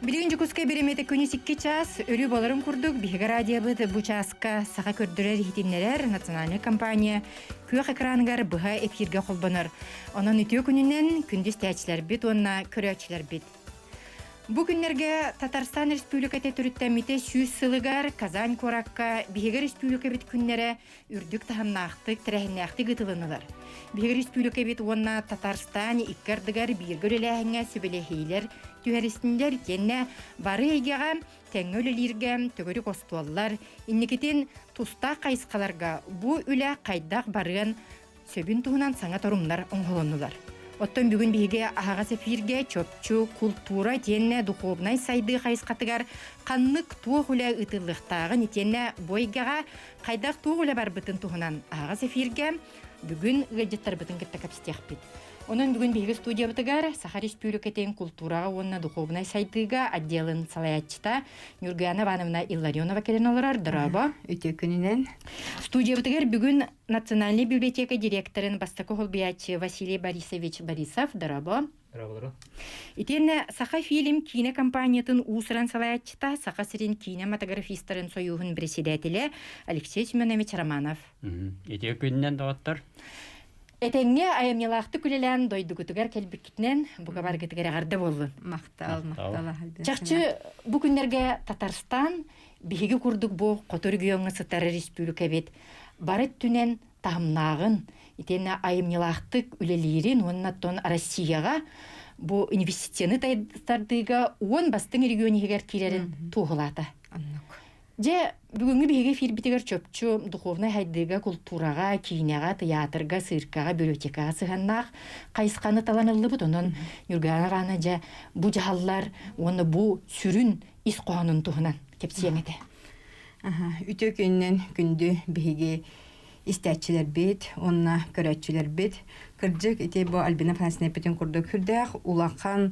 Birinci kuska birimete күні сикки час, өрі боларын күрдік, бігі радиябыды бұ часка саға көрдірер хитиннерер национальный компания күйек экранығар бұға эфирге қолбаныр. Оның үтіо күнінен күндіз тәчілер бит, онына көрәчілер бит. Бу күннерге Татарстан Республикаты түріттәміте сүйіз сылығар Казань Коракка Бігер Республика бит күннері үрдік таханнақтық, тірәхіннақтық ұтылынылар. Бігер Республика бит онна Татарстан иккардығар биргөреләхіңе сөбелехейлер, түйәрістіндер кенне бары егеға, тәңі өлілерге, төгірі қостуаллар, иннекетін тұста қайысқаларға бу үлі қайдақ барыған сөбін туғынан саңа торумлар оңғылынылар. Оттон бүгін биге ағаға сәфирге чөпчу, культура, тенне духовнай сайды қайысқатығар қаннық туық үлі ұтылықтағын етенне бойгаға қайдақ туық үлі бар бұтын туғынан ағаға сәфирге бүгін ғаджеттар бұтын кітті кәпістеқ бит. Онын бүгін биге студия бұтығар Саха Республикатын культураға онына духовнай сайдыға отделын салаятчыта Нюргана Ивановна Илларионова келен оларар, дұрабы. Өте күнінен. Студия бұтығар бүгін Национальный библиотека директорын Бастако Холбиячы Василий Борисович Борисов, дұрабы. Дұрабы. Итенне Саха фильм кинокомпаниятын усыран салаятчыта Саха сирин кинематографистарын союғын председателі Алексей Семенович Романов. Өте күнінен дауаттар. Этеңге айымнелақты күлелән дойдығытығар кәлбікітінен бұға бар кетігер ағарды болды. Мақтал. Чақчы бұл күндерге Татарстан бігі күрдік бұл қотырғы өңі сытары республика бет. Барыт түнен тағымнағын, етені айымнелақтық үлелерін, оннаттон Россияға бұл инвестицияны тайдыстардыға он бастың регионы егер келерін туғылаты. Же бүгінгі бігі фирбитігер чөпчу духовнай хайдыға культураға, кейінеға, театрға, сыркаға, библиотекаға сығаннақ қайысқаны таланылы бұд. Онын Юргана ғана же бұ жағалар, оны бұ сүрін ис қоғанын тұғынан кепсиеңеті. Үте күннен күнді бігі истәтчілер бет, онына көрәтчілер бет. Кірджік, ете бұ Альбина Фанснепетін күрді күрдәқ, улақан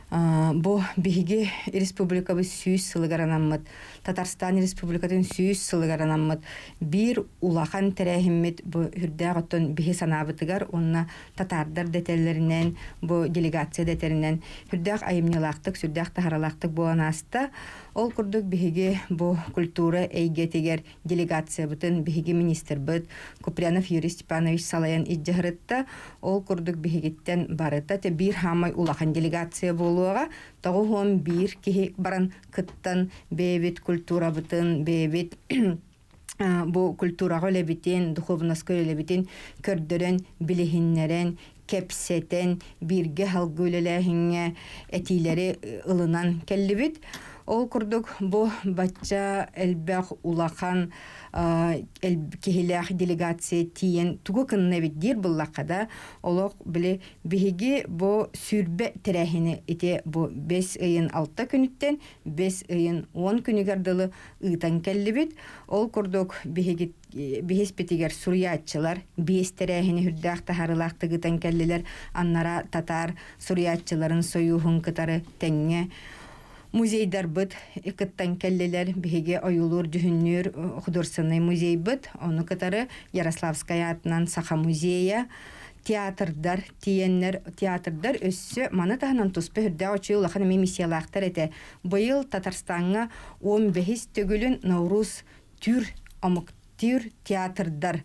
Бу биги республикабы сүйіз сылыгаранаммыт, Татарстан республикатын сүйіз сылыгаранаммыт, бир улахан тәрәхіммет бу хүрдәғыттон биги санабытыгар, онна татардар детелерінен, бу делегация детерінен, хүрдәқ айымнелақтық, сүрдәқ тахаралақтық бу анаста, ол күрдік биги бу культура әйгетегер делегация бұтын биги министр бұт, Купрянов Юрий Степанович Салаян иджағырытта, ол күрдік бигиттен барыта, те бир хамай улахан делегация болуға, тағуғын бир кеге баран кыттан бейбет культура бұтын, бейбет бұл культураға өлебітен, духовнасқа өлебітен, көрдірен, білігіннерен, кепсетен, бірге халғы өлеләхіңе әтилері ылынан кәлібіт. Ол күрдік бұл бача әлбәқ улақан кехилях делегация тиен тугу кынна биддир буллакада олоқ биле биһиги бу сүрбе тирәһине ите бу 5 ыйын 6 күнүттен 5 ыйын 10 күнүгәрдылы ыйтан келлибит. Ол күрдік биһиги бихеспетигер сурьятчылар 5 тирәһине хүрдәк тахарылакты гытан келлилер, аннара татар сурьятчыларын союһун кытары тәңге музейдар быт, икыттан келлелер биһиге ойулур жүһүннүр художественный музей быт, оны кытары Ярославская атынан Саха музея, театрдар, театрдар өссө маны таханан туспы хүрдә очуй улахан миссиялактар эте. Быйыл Татарстанга 15 төгүлүн Наурuz түр амыктыр театрдар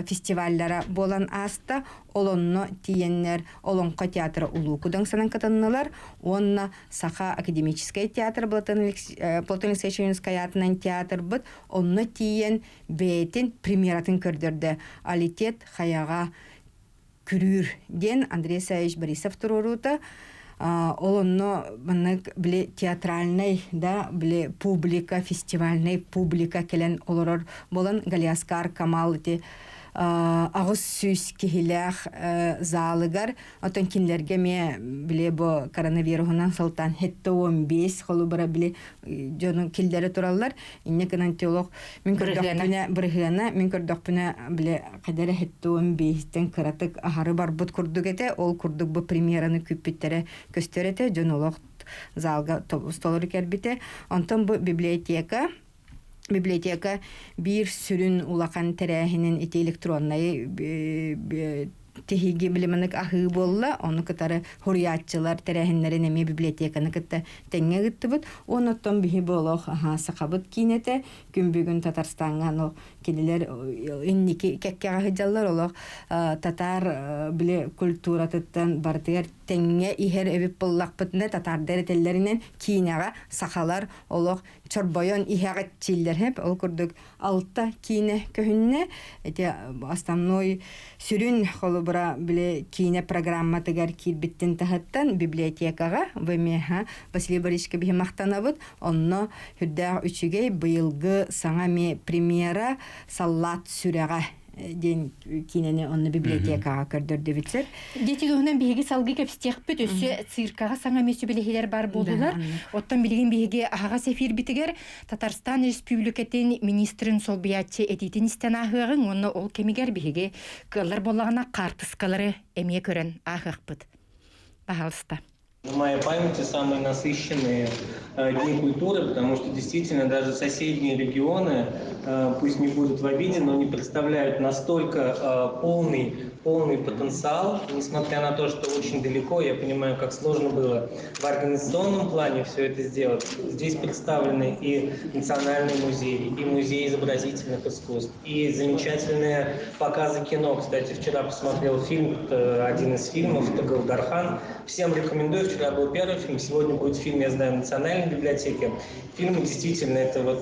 фестивальлара болан аста, олонно тиеннер, олонқа театры улукудан санан катаннылар, онна Саха академическая театр, Платон Алексеевич атынан театр бұд, онно тиен бейтін премьератын көрдірді. Алитет хаяға күрір ден Андрей Саевич Борисов тұрурута, олонно маннык биле театральный да биле публика фестивальный публика келен олорор болан Галиаскар Камал те агыс сүз кихилях залыгар отон кинлерге ме биле бу коронавирусунан сылтан хетте 15 холу бара биле жонун килдери тураллар инне канантиолог мен көрдөкпүнө биргена мен көрдөкпүнө биле кадере хетте 15тен кыратык ахары бар бут курдугете ол курдук бу премьераны күппүттере көстөрете жонолог залга столор кербите онтон бу библиотека бир сүрүн улақан тәрәһинен ити электронный тиһиги билиманык ахыы болла, оны кытары хуриятчылар тәрәһиннәрен эме библиотеканы кытта тәңгә гыттыбыт, оноттон биһи болох сақабыт кинете, күн Татарстанга но килелер инники кәккәгә хыҗаллар олох татар биле культура тыттан бартыгар тәңгә иһер эбип боллакпытны татар дәрәтелләреннән кинага сахалар олох чорбойон иһәгәт чилләр һәп ол күрдүк алта кине көһүнне эте основной сүрүн холобра биле кине программа тегәр кирбиттен тахаттан библиотекага ВМХ Василий Борисович биһи мактанабыт онно хүрдә үчүгәй быелгы саңа премьера саллат сүрәгә ден кинене онны библиотекага көрдөрдү битсеп. Дети гөнен биһиги салгы кепстехпит өсө циркага саңа месү билехилер бар болдулар. Оттан билеген биһиги ага сефир битигер Татарстан Республикатын министрин солбиятчы этитин истенахыгын онны ол кемигер биһиги кыллар боллагана картыскалары эмие көрөн ахыкпыт. Пожалуйста. В моей памяти самые насыщенные дни культуры, потому что действительно даже соседние регионы, пусть не будут в обиде, но не представляют настолько полный потенциал, несмотря на то, что очень далеко, я понимаю, как сложно было в организационном плане все это сделать. Здесь представлены и национальные музеи, и музей изобразительных искусств, и замечательные показы кино. Кстати, вчера посмотрел фильм, один из фильмов, это Галдархан. Всем рекомендую. Вчера был первый фильм, сегодня будет фильм, я знаю, в Национальной библиотеке. Фильмы действительно, это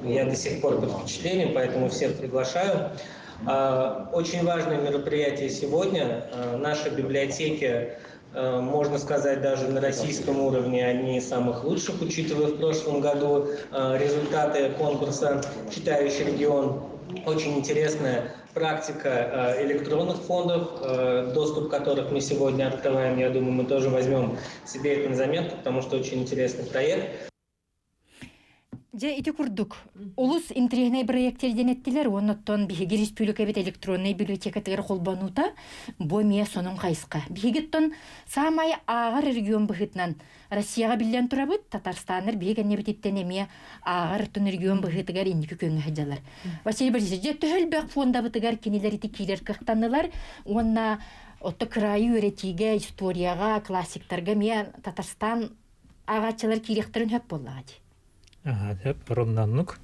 я до сих пор под впечатлением, поэтому всех приглашаю. Очень важное мероприятие сегодня. Наши библиотеки, можно сказать, даже на российском уровне, одни из самых лучших, учитывая в прошлом году результаты конкурса «Читающий регион». Очень интересная практика электронных фондов, доступ которых мы сегодня открываем. Я думаю, мы тоже возьмем себе это на заметку, потому что очень интересный проект. Же ити курдук. Улус интернет проекттерден еттилер, онноттон биһиги республика бит электронный библиотека тегер холбанута, бу мия сонун кайска. Биһигиттон самай агар регион быхытнан Россияга билен турабыт, Татарстаннар биһигенне бититтен эмия агар тон регион быхытыгар индики көнгө хаҗалар. Василий Борисович, же төхөлбәк фонда бытыгар кинилер ити килер кыктанылар, онна отто крайы өретиге, историяга, классиктарга мия Татарстан агачылар киректерин хөп боллагы. Hep rondanlık.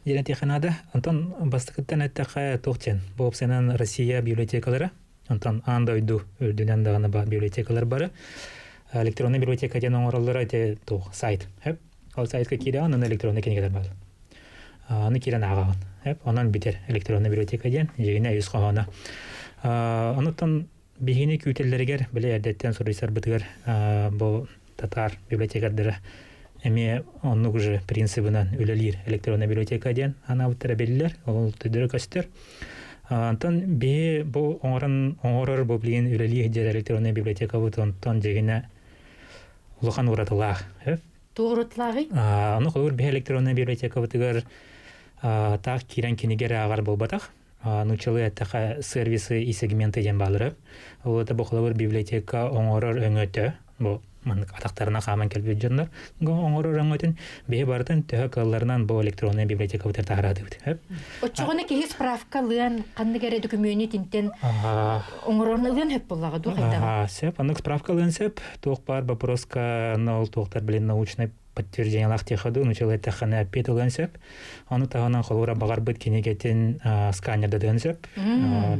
Yine teknada, ondan bastıktan ettaka toğçen. Bu senin Rusya bibliotekaları, ondan andaydu ördünen dağına ba bibliotekalar barı. Elektronik biblioteka diyen oralara te toğ sayt. Hep o saytka kira onun elektronik kinigeler var. Onu kiran ağağın. Hep ondan biter elektronik biblioteka diyen yine yüz kahana. Ondan bihini kütelleri bile erdetten soruysar bıtıgar bu Tatar bibliotekadları. Эме оннук уже принцибынан үлелир электронный библиотека ден ана уттарабеллер, ол төдөрө көстөр. Антон бе бу оңорор бу билген үлелир дер электронный библиотека бутон дегене улахан уратылах. Тоғырытлагы? Аны колор бе электронный библиотека бутыгар так кирен кинигер агар болбатах. Нучылы аттака сервисы и сегменты ден балырып. Ол это бу колор библиотека оңорор өңөтө. Бу атактарына хаман келбет жандар. Оңорор өңөтүн бе бартын төһө калларынан бу электронный библиотека бутер тахарады бит. Оччогона ки справка лыан кандыгере документ интен оңорорны лыан хөп боллагы ду кайда. Сеп, аны справка лыан сеп, тоқ бар вопроска на тоқтар билен научный подтверждение лахтеходу, начал это хана петулан сеп. Аны тагынан холора багар бит кинегетин сканер дадын сеп.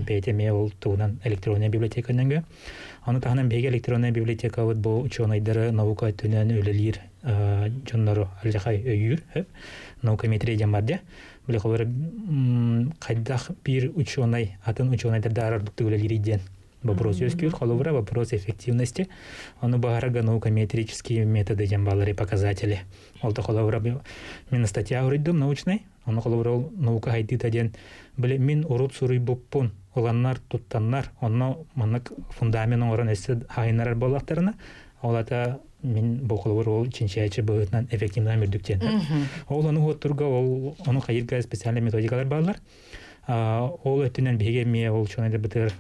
Бетеме ол туган электронный библиотеканнга. Аны тагынан беге электронный библиотека вот бу ученыйдары наука түнен өлелир жоннору алжахай өйүр, наукометрия жамбарда. Биле холора кайдах бир ученый, атын ученыйдар арардыкты өлелир иден. Вопрос ёскүр, холора вопрос эффективности. Аны багарга наукометрические методы жамбалары показатели. Олта холора мен статья уриддым научный. Аны холора наука хайдыта ден биле мен уруп суруй буппун. Оланнар туттаннар, онно маннык фундамент орын эссе хайнарар болактарына. Олата мен боколор ол чинчайчы быытнан эффективна мөрдүктен. Ол аны хоттурга ол аны хайырга специальный методикалар барлар. Ол өтүнөн беге ме ол чонайда бытыр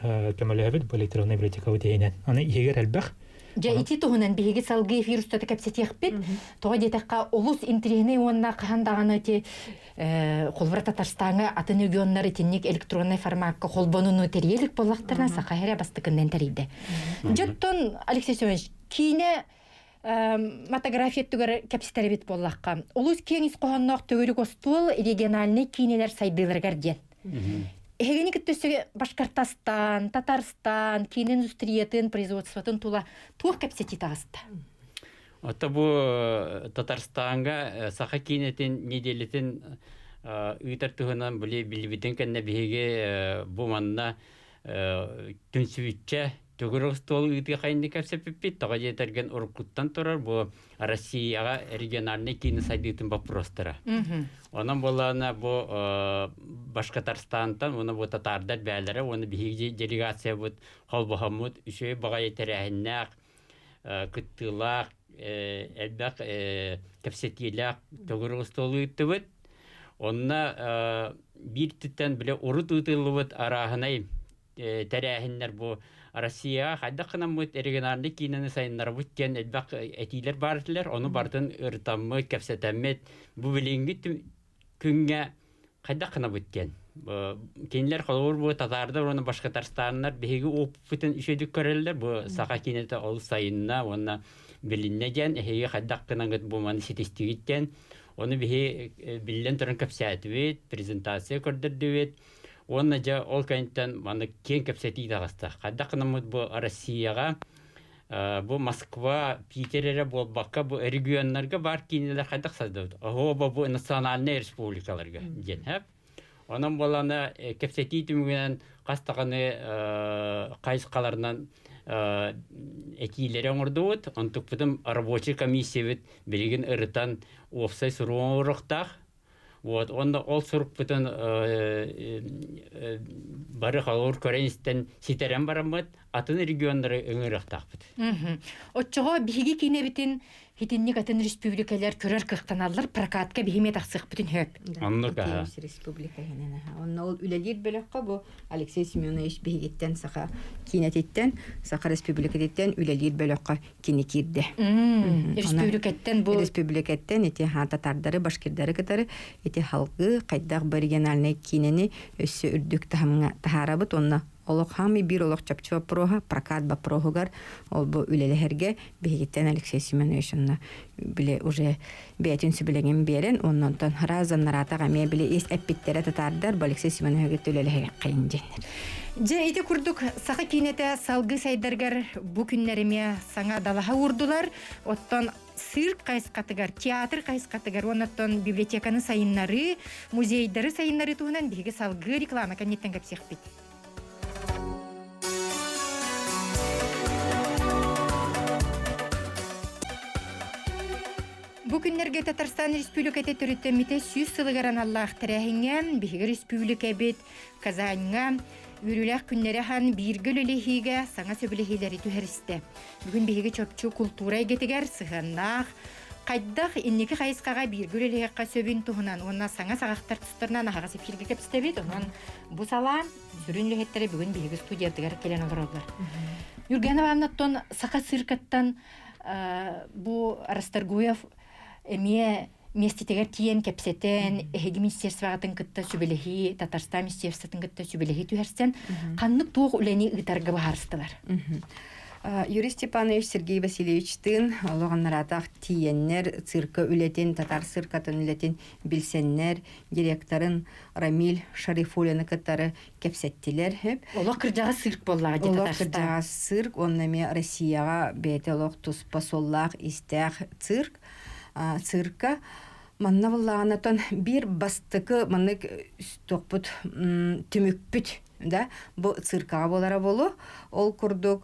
көмөлөбүт бу электронный библиотека өтөйнен. Аны егер албак Жа ити туһунан биһиги салгы эфир устата кепсетиэхпит. Тоҕо диэтэхха улус интериһине уонна хаһандаганы ти холбара Татарстанга атын регионнары тинник электронный форматка холбонуну терьелик боллахтарна сахаһэре бастыкыннан териде. Жоттон Алексей Семенович кине матография түгөр кепсетербит боллахка. Улус кеңис коһонноох төгөрүк остуол региональный кинелер сайдыларгар ден. Эгени кеттөсө Башкортостан, Татарстан, кине индустриятын, производствотын тула туох кепсети тагыста. Ота бу Татарстанга саха кинетин неделетин ыйтар туһунан биле билбитин кенне биһиге бу манна түнсүбүтче төгөрөстол ыйты кайны кепсеппит тага жетерген уркуттан турар бу Россияга региональный кине сайдытын вопростара. Онан болана бу Башкортостандан уну бу татардар бәләре уну биһиге делегация бу холбохамут үшөй бага етерәһеннәк кыттылак элбак кепсетилак төгөрөстол ыйтыбыт. Онна бир титтен биле урут ыйтылыбыт арахынай терәһеннәр бу Россия хайдакынан бу региональный кинене сайыннар буттен элбак этилер бардылар, оны бардын ыртаммы кепсетеммет бу билинги күнгә хайдакынан буттен. Кинлер холор бу татардар оны Башкортостаннар биһиге опытын ишедик көрәлләр бу саха кинете ол сайынна оны билиннәгән эһиге хайдакынан бу маны сетистигиттен оны биһи биллен торын кепсәтүет презентация көрдөрдүет. Онна жа ол кайнтан маны кен кепсети дагыста. Хайдакынан бу Россияга бу Москва, Питерере бу бакка бу регионнарга бар кинелер хайдак саздыд. Ого бу национальный республикаларга ден хәп. Онан боланы кепсети түмүгенен кастаганы кайсыкаларынан экилере оңордуут. Онтук бутум рабочий комиссия бит билген ырытан офсай суруурактах. Вот он ол сурук бутун бары халур көренистен ситерен барамыт атын региондары өңөрөктак бит. Отчого биһиги кине битин хитинник атын республикалар көрөр кыктаналлар прокатка бихиме таксык бүтүн хөп. Аннука. Республика хенена. Онна ол үлелир белекка бу Алексей Семенович бихигиттен саха кинетиттен саха республикадеттен үлелир белекка кинекирде. Республикаттан бу республикаттан эти татардары башкирдары кытары эти халкы кайдак региональный кинени өссө үрдүк тахарабыт онна олох хами бир олох чапчыва прога прокат ба прогугар ол бу үлелерге бигиттен Алексей Семенович онна биле уже бетин сүбелеген берен оннан разан наратага ме биле эс эппиттере татардар Алексей Семенович үлелерге кайынженер. Же ити курдук саха кинете салгы сайдаргар бу күннериме саңа далаха урдулар. Оттон цирк кайскатыгар, театр кайскатыгар, оннан библиотеканы сайыннары, музейдары сайыннары туһунан биге салгы реклама канеттен кепсехпит. Бу күннерге Татарстан Республикаты төрөттөмите 100 сылыгаран Аллах тәрәһиңә биге республика бит Казаньга үрүләк күннәре хан биргел лехиге саңа сөбелехиләре түһәрсте. Бүген биге чөпчү культура гетегәр сыганнак кайдах иннеке хайскага биргел лехка сөбин туһунан онна саңа сагактар тустырнан агасы фирге кепстебит онан бу сала сүрүн лехеттәре бүген биге студиятыгар келен алырлар. Юргенова аннаттон сака циркаттан бу Расторгуев эмие местетегер тиен кепсетен эги министерствогатын кытта сүбелехи Татарстан министерствотын кытта сүбелехи түһәрсен каннык туох үлени ыйтарга баарыстылар. Юрий Степанович Сергей Васильевичтин ологаннаратах тиеннер цирка үлетин татар циркатын үлетин билсеннер директорын Рамиль Шарифуллины кыттары кепсеттилер хеп. Олох кыржага цирк боллага ди Татарстан. Олох кыржага цирк оннаме Россияга бете олох туспа соллах истях цирк. Цирка манна буллаганатан бир бастыкы маннык токпут түмүкпүт да бу циркага болара болу ол курдук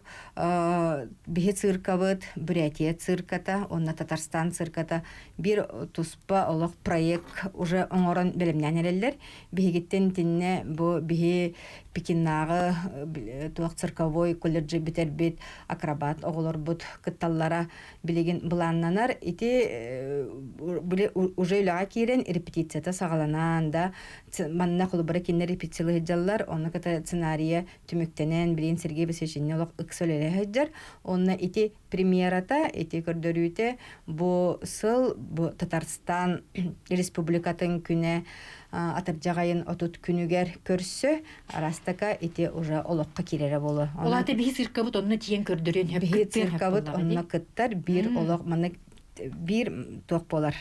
бихе циркабыт Бурятия цирката онна Татарстан цирката бир туспа олох проект уже оңорон белемнәнелер бигиттен тинне бу бихе Пекиннагы туак цирковой колледжи битербит акробат оголор бут кытталлара билеген буланнанар ити биле уже лага кирен репетицияда сагаланан да манна кулубара кинне репетициялы жаллар оны Ота сценария түмүктенен билин Сергей Бесечиннелок ыксөлеле хаджар. Онна ити премьерата, ити көрдөрүйтө бу сыл бу Татарстан Республикатын күнэ атыржагайын отут күнүгер көрсө арастака ити уже олокка кирере болу. Олата бихи сыркабыт онна тиен көрдөрөн Бихи циркабыт онна кыттар бир олок маны бир ток болар,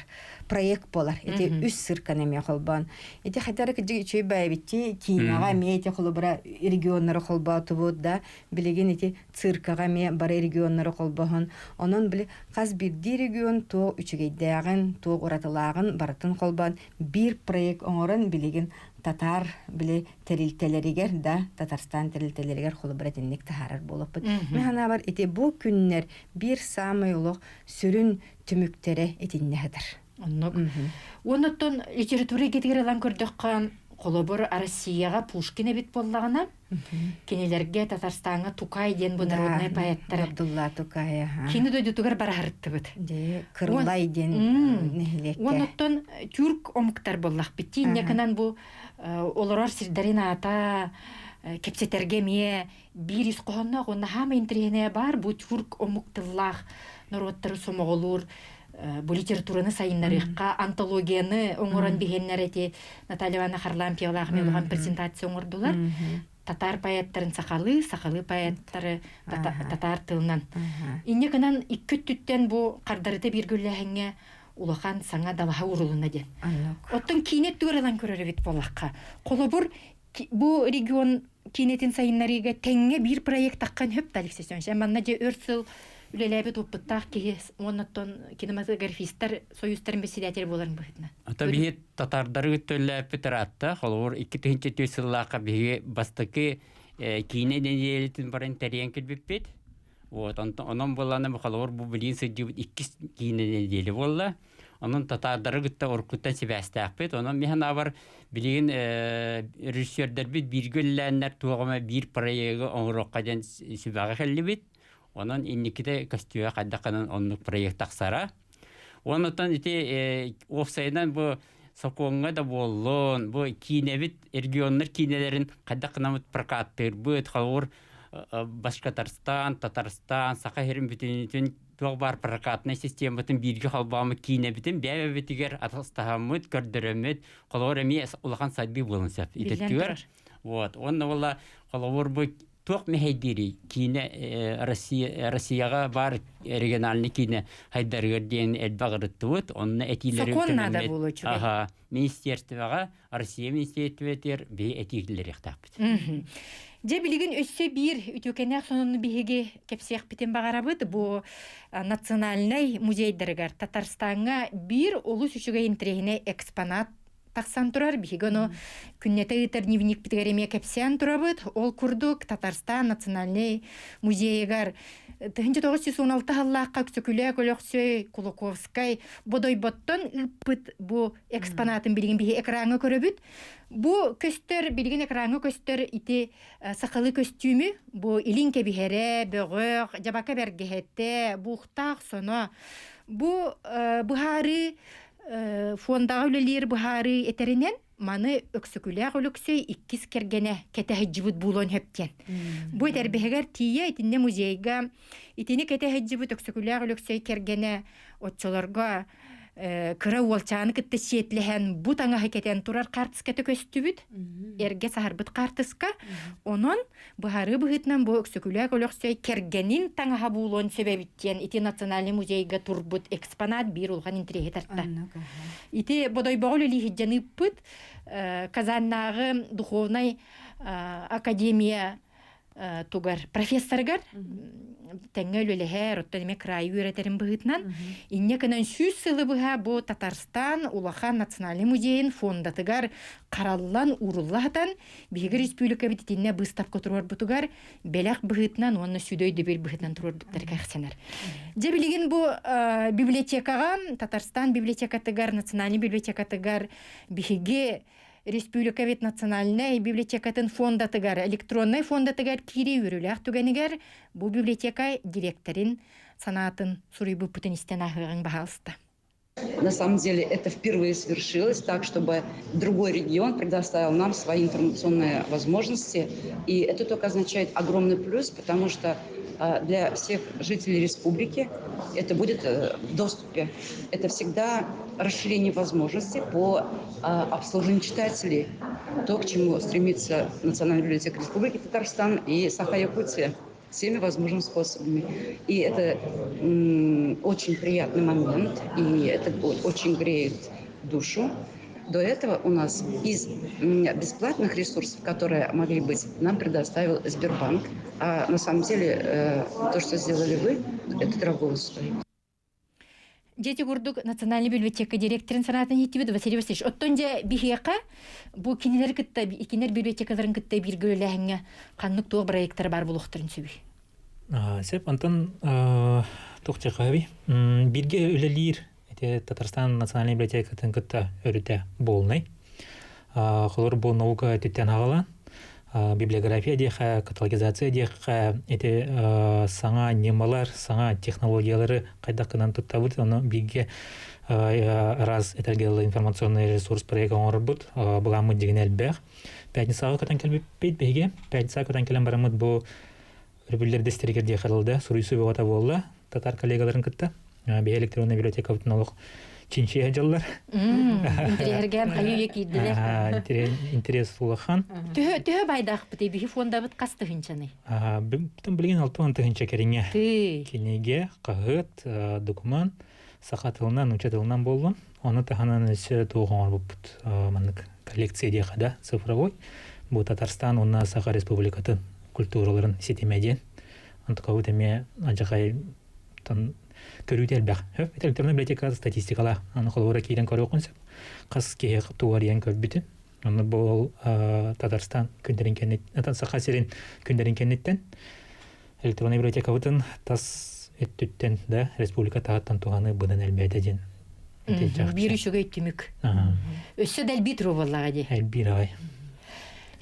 проект болар. Эти үс сыркан эме холбан. Эти хатары кыжы чөй байбитти, кинага мете холбара регионнары холбатыбыт да, билеген эти циркага ме бара регионнары холбахан. Онон биле каз бирди регион то үчүгейдагын, то уратылагын баратын холбан бир проект оңорон билеген татар биле терилтелеригер да Татарстан терилтелеригер холбара тенник тахарар болуп. Механа бар эти бу күннер бир самый улук сүрүн түмүктері етіннәдір. Оннаттон литература кетігер алан көрдіққан қолыбыр Россияға Пушкин әбет боллағына, кенелерге Татарстанға Тукай ден бұл народный поэттар. Абдулла Тукай. Кені дөйді тұғыр бара харытты бұд. Кырлай ден нәхілекке. Оннаттон түрк омықтар боллақ бітті. Некінен бұл оларар сирдарин ата кепсетерге ме бір үсқоғынақ, онна хама интерегіне бар бұл түрк омықтылақ. Народтары сомоголур, бу литератураны сайыннарыqqa, антологияны оңоран бигеннер эти Наталья Ивановна Харлампиялах мелган презентация оңордулар. Татар поэттарын сақалы поэттары татар тылынан. Иннеканан икки түттен бу кардарыты биргүлләһәңгә улахан саңа далаха урулуна ден. Оттон кинет түгәрәлән көрәре бит болакка. Колобур бу регион кинетин сайыннарыга теңге бир проект таккан хөп талексесен. Манна же өрсел үлеләбе топпыттақ кеге оннаттон кинематографистар союзтарын председатель боларын бұхытна. Ата бейет татардары төлләпі тұратта, қолуыр 2-3 сыллаққа бейге бастықы кейіне денелетін барын тәрен кілбеппет. Онын боланы қолуыр бұл білін сөйдеуіт 2 кейіне денелі болла. Onun tatardары gıtta orkutta sebästääpet. Onun mehana var bilin rejissörler bir göllänler tuğama bir proyegi oňroqadan sübäge hellibit. Onun innikide kostüme qaddaqanan onluk proyekt taqsara. Ondan ite ofsaydan bu Sokonga da bollon, bu kinebit regionlar kinelerin qaddaqanamut prokattyr. Bu etxalur Башкортостан, Татарстан, Саха-Херим бүтүн туг бар прокатный систематын бирге халбамы кинебитин бәбетигер атастахамыт көрдөрөмөт колор эми улахан садби болунсап итеттүгөр. Вот, онна валла колор бу туг мехедири кине Россияга бар региональный кине хайдаргерден элбагырыттыт, онна этилери өтөмөт. Ага, министерствога, Россия министрликтер бе этилери таппыт. Же билигин өссө бир үтөкенек сонун биһиги кепсех битен багарабыт бу национальный музейдергер Татарстанга бир улус үчүгө интрехине экспонат таксан турар биһигону күннете ытер дневник битгереме кепсен турабыт ол курдук Татарстан национальный музейгер 1916 халлаакка күсөкүлө көлөксөй Кулаковскай бодойботтон ыппыт бу экспонатын билигин биһи экранга көрөбүт. Бу көстөр билген экранга көстөр ити сакалы костюмы бу илинке бихере бөгөр жабака бергехетте бухтак соно бу бухары фондагы үлелер бухары этеринен маны өксөкүлөк өлөксөй иккис кергене кетехҗибут булон хептен. Бу тербегер тие итинне музейга итини кетехҗибут өксөкүлөк өлөксөй кергене отчолорга кыра уолчаны кытты сетлehen бу таңа хакетен турар картыска төкөстүбүт эрге сахарбыт картыска онон бухары быгытнан бу өксөкүлөк өлөксөй кергенин таңа хабулон себебиттен ити национальный музейга турбут экспонат бир улган интриге тартта ити бодой боголы лихиджаны пыт Казаннагы духовный академия тугар профессоргар тәңгөлөлеһе роттеме край үйрәтерин быгытнан иннекенен сүз сылы быга бу Татарстан улахан национальный музейин фондатыгар караллан уруллатан биге республика битинне быстап котурар бутугар белек быгытнан онны сүдөйдө бир быгытнан турар буттар кахсенер. Же билген бу библиотекага Татарстан библиотекатыгар национальный библиотекатыгар биге Республика вет национальная библиотекатын фондатыгар, электронный фондатыгар кири үріләк түгенігер, бұл библиотека директорин санатын сурый бұппытын істен ағығын бағалысты. На самом деле это впервые свершилось так, чтобы другой регион предоставил нам свои информационные возможности. И это только означает огромный плюс, потому что для всех жителей республики это будет в доступе. Это всегда расширение возможностей по обслуживанию читателей. То, к чему стремится Национальная библиотека Республики Татарстан и Саха-Якутия всеми возможными способами. И это очень приятный момент, и это очень греет душу. До этого у нас из бесплатных ресурсов, которые могли быть, нам предоставил Сбербанк. А на самом деле то, что сделали вы, это дорого стоит. Дети курдук Национальный библиотека директорын санатын хитибит Василий Васильевич. Оттонжа бихиэка бу кинилер кытта, икинер библиотекаларын кытта биргөлөһәңгә каннык туг проекттар бар булуктырын сөби. Сеп антон тохчахави бирге үлелир эте Татарстан Национальный библиотекатын кытта өрүтә болнай. Холор бу наука төттән агала. Библиография деха, каталогизация деха, эти саңа немалар, саңа технологиялары кайда кынан туттабыт, оны бирге раз этергелы информационный ресурс проекта оңорбут, бугамыт деген элбэх. Пятницага көтөн келбейт беге, пятницага көтөн келен барамыт бу ребюллерде стерегер дехалылда, суруйсу богата болла, татар коллегаларын кытта, бе электронный библиотека бутыналык чинчи хаджаллар. Интерьерген хаю екидилер. Интерес улахан. Төһө байдах бите бихи фонда бит касты хинчаны. Бутын билген алтын тыгынча кериңе. Кинеге кагыт документ сахатылынан учетылынан болдун. Оны таханан эсе туган бут манык коллекция дехада цифровой. Бу Татарстан онна Саха Республикатын культураларын сетемеден. Антыкабы теме ажакай тан көрүтел бак. Электронный библиотека статистикала аны колора кийден көрө окунсап. Кас кее туариян көрбүтүн. Аны бул Татарстан күндөрүн кенет, Саха серин күндөрүн кенеттен электронный библиотека бутын тас эттүттен да республика тааттан туганы быдан элбете ден. Бир үшүгө иттимик. Өссө дел битру боллага ди. Элбир ай.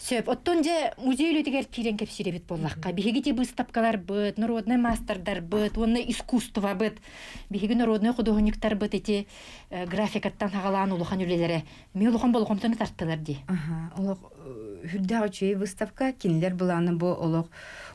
Сөп, оттонже музейлі тегер кирен кепсире бит боллаққа. Бихегите выставкалар быт, народный мастердар быт, онны искусство быт. Бихеги народный художниктар быт, эти графикаттан хағалан улухан үлелері. Ме улухан болуғымтыны тарттылар ди. Олық хүрдә очей выставка кинлер буланы бу олық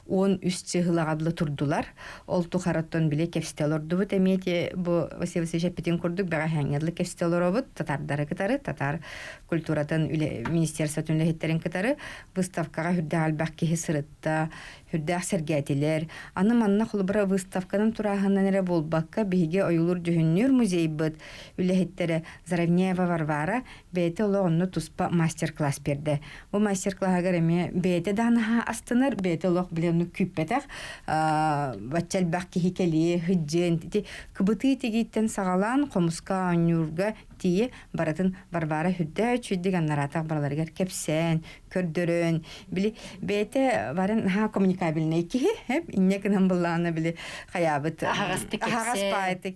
13 жылағадлы турдулар. Ол тухараттан биле кепстелор дубут эмете бу Василий Васильевич Петин курдук бага хаңерлы кепстелор обут татардары кытары, татар культуратан министерствотун лехеттерин кытары выставкага хүрдә албак кеһи сырытта хүрдә сергәтилер. Аны манна хулбара выставканын тураханнан эре болбакка биге оюлур жүһүннөр музей быт. Үлехеттере Заравнеева Варвара бете логонну туспа мастер-класс берди. Бу мастер-класска эме бете данаха астыныр, бете лог билен күппетек бачал бакки хикели хыджен ти кыбыты тигиттен сагалан комуска анюрга тие баратын Варвара хүддә чүддигән наратак бараларга кепсен көрдөрөн били бете барын ха коммуникабельный ки хеп иннекен булланы били хаябыт агас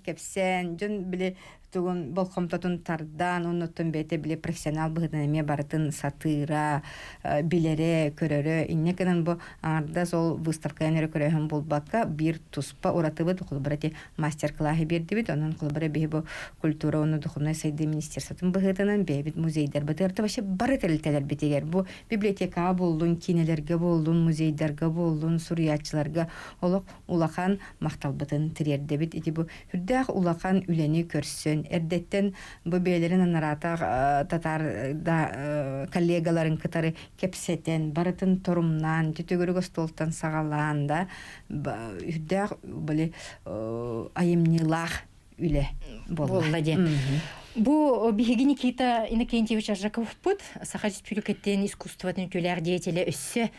кепсен жон били тугун болхомтотун тардан оннотун бете биле профессионал быгынеме барытын сатыра билере көрөрө иннекенен бу арда сол выставканы көрөһөн болбакка бир туспа уратыбы духулбарати мастер-классы бердибит онун кулбара бебо культура ону духумна сайды министерствотун быгытынан бебит музейдер бытырты вообще барытелтелер битегер бу библиотека болдун кинелерге болдун музейдерге болдун суриятчыларга олок улахан макталбытын тирердебит ити бу хүрдах улахан үлени көрсөн эрдеттен бу бейлерин нарата татар да коллегаларын кытары кепсетен барытын торумнан түтөгөргө столтан сагалаан да үрдак били айымнилах үле болла де. Бу биһиги Никита Иннокентьевич Ажаков пут Саха Республикатын искусствотун төлөр деятели өссө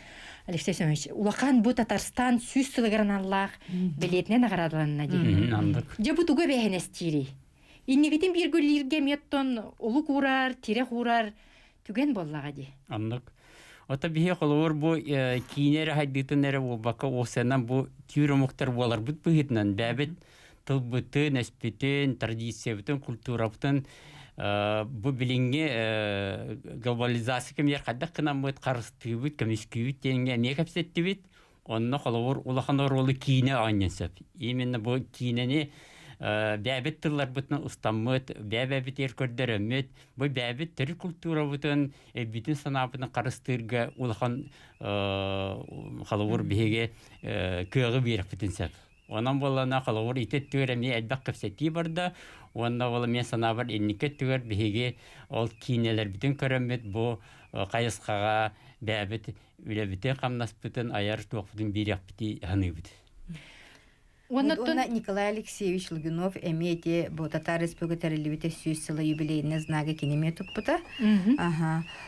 Алексей Семенович улахан бу Татарстан сүз сылыгыран Аллах билетинен агарадыланна ди. Же бу тугө бехенестири. Иннигитин бир гүллерге меттон улу курар, тире курар түген боллага ди. Андык. Ота бихе холор бу кинере хайдытынere бу бака осенан бу тюрө муктар болар бут быгытнан бәбит тылбытын, эспитин, традициябытын, культурабытын бу билинге глобализация кемер кадак кынан бут карыстыбыт, көмүскүбүт дегенге не кепсеттибит. Онна холор улаханор ролы кине айнесеп. Именно бу кинени бәбит тыллар бутын устаммыт, бәбит еркөрдөрөммүт, бу бәбит төр культура бутын бүтүн санабытын карыстырга улахан халавур биһиге кыгы бирик бүтүнсәп. Онан болана халавур итет түгәрәми әлбәк кәпсәти барда, онда бола мен санабар иннике түгәр биһиге ол кинелер бүтүн көрөммүт бу кайыскага бәбит үлебите камнас бүтүн аяр туактын бирик бити ханыбыт. Онна Николай Алексеевич Лугунов эмете бу Татар Республика Релевите сүйсілі юбилейне знага кинеме туппута.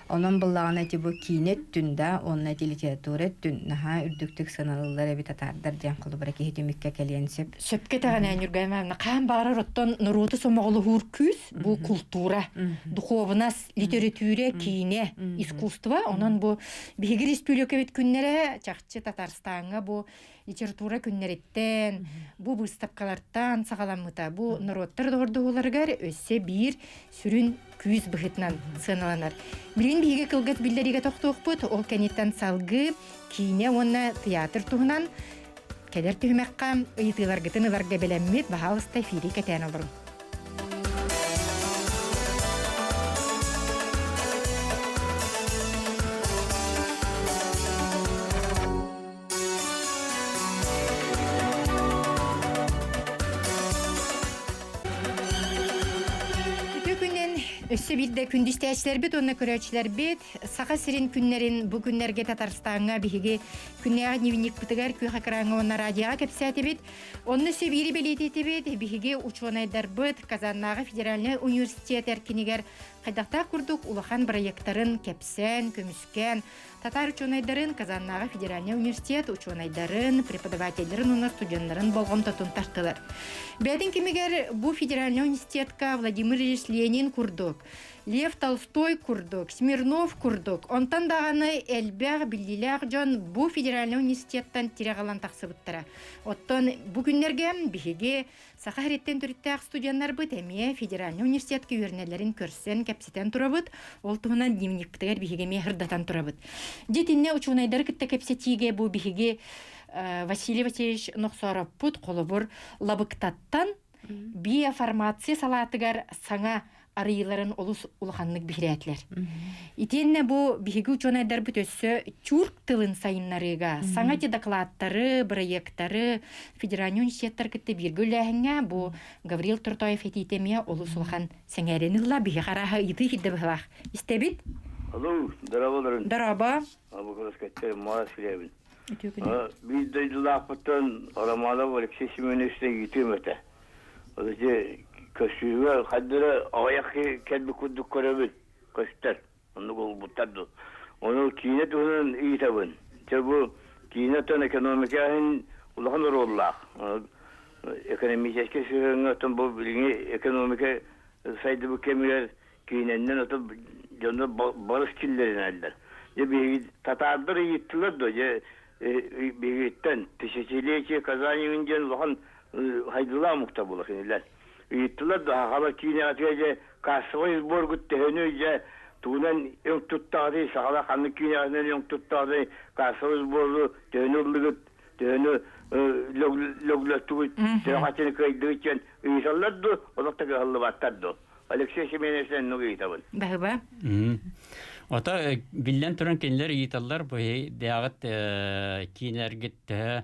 Онон буллаган эти бу кинет түнда, онна литература түн, үрдүктүк саналылар эби татардар ден кылы бара кехетемикке келенсеп. Сөпке тагана Нургаймовна, кан бары роттон нуруты сомоголу хур күз, бу культура, духовность, литература, кине, искусство, онон бу биги республика бит күннере чакчы Татарстанга бу литература күннереттен, бу выставкалардан сагаламыта, бу народтар дордугуларгар өссе бир сүрүн күз быхытнан сыналанар. Билин биге кылгат биллериге токтоокпут, ол кенеттен салгы, кине онна театр тугунан келер түмәккә ыйтылар гытыныларга беләммет баһалыста фири кетән олыр. Өссө бирде күндүстәчләр бит, онна көрәчләр бит, сака сирин күннәрин бу күннәргә Татарстанга биһиге күннәгә нивник битгәр күх экранга онна радиога кепсәте бит. Онны сөбири белетете бит, биһиге ученыйдар бит, Казаннагы федеральный университет эркинигер кайдакта курдук улахан проекттарын кепсән, көмүскән. Татар ученыйдарын Казаннагы федеральный университет ученыйдарын, преподавательдарын, онна студентларын болгом татун тартылар. Бәдин кимигер бу федеральный университетка Владимир Ильич Ленин курдук, Лев Толстой курдук, Смирнов курдук. Онтан даганы элбәг биллиләр жон бу федеральный университеттан тирәгалан таксыбыттыра. Оттон бу күннәргә биһиге сахареттен төрүттәк студентлар бит, әмие федеральный университетке үрнәләрен көрсен кепсетен турабыт, ол тугынан дневник битгәр биһиге мехрдатан турабыт. Детинне учунайдар китте кепсетиге бу биһиге Василий Васильевич Нохсараппут колобур лабыктаттан биоформация салатыгар саңа арыйларын олус улаханнык бихирәтләр. Итенне бу биһиге учунайдар бит өссө тюрк тылын сайыннарыга, саңа те докладтары, проекттары федеральный университеттер китте биргүләһеңә бу Гаврил Туртаев этитеме олус улахан сәңәренилла биһи караһы иты хидде бахлах. Истебит? Алло, здорово. Дараба. Абу Краскатер Марас Филевин. Biz de Dudakpı'tan Aramada Alexey Simeonev'e gittim öte. O da köşküye haddere ayak kendi kurduk körevin. Köşkler. Onu kol butardı. Onu kinet onun iyi tabın. Bu kinetten ekonomikahin ulağın rollak. Ekonomi çeşkesi ötün bu bilgi ekonomika saydı bu kemiler kinenden ötün canlı barış killerini aldılar. Bir Tatarları yittiler de birlikten teşekkürleyece kazanınca olan haydılar muhtabılar yeniler. Yittiler de hala kine atıyece kasvayız borgut tehönüce tuğunan yok tuttağı sağla kanlı kine atının yok tuttağı kasvayız borgu tehönürlüğü tehönü loglattuğu tehakatını kaydığı için insanlar da olakta kahalı battardı. Alexey Simeonev'den ne giytabın? Bahba. Ota billen turan kendiler yitallar bu dağıt kinergette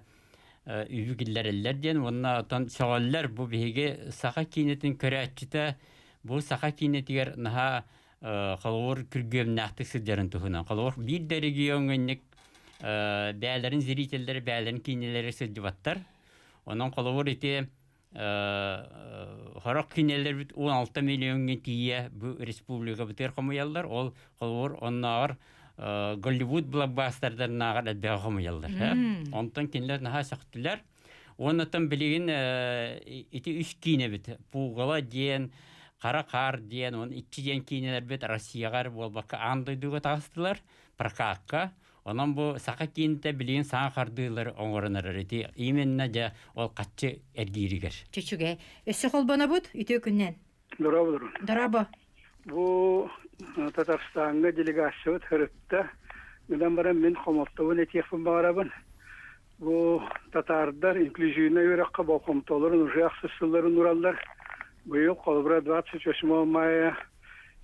üvügiller eller diyen onunla otan şağaller bu bihige saha kinetin köreçite bu saha kinetiger naha kalor kürgüm nahtık sıdyarın tuhuna kalor bir de regiongenlik değerlerin ziritelleri değerlerin kineleri sıdyavattar onun kalor iti Harak kineler 16 milyon getiye bu respublika biter kamuyalar ol kalor onlar Hollywood blockbuster'dan nagar etbe kamuyalar ondan kineler naha saktılar ondan bilgin iti 3 kine bit Pugala diyen Kara Kar diyen on 2 diyen kineler bit Rusya'gar bol bakka andaydığı tastılar prakakka Ondan bu sağa kinte bilin sağa kardılar onlarınlar eti. İmenna ja ol kaçı ergiriger. Çeçüge. Össe kol bana bud ütü günden. Daraba. Bu Tatarstan'a delegasyon tarafta. Neden bana ben komutanın etiyafım bağırabın. bu татардар инклюзивный веракка бокомтолорун уже аксессуарларын уралдар. Быйыл Колбра 28 мая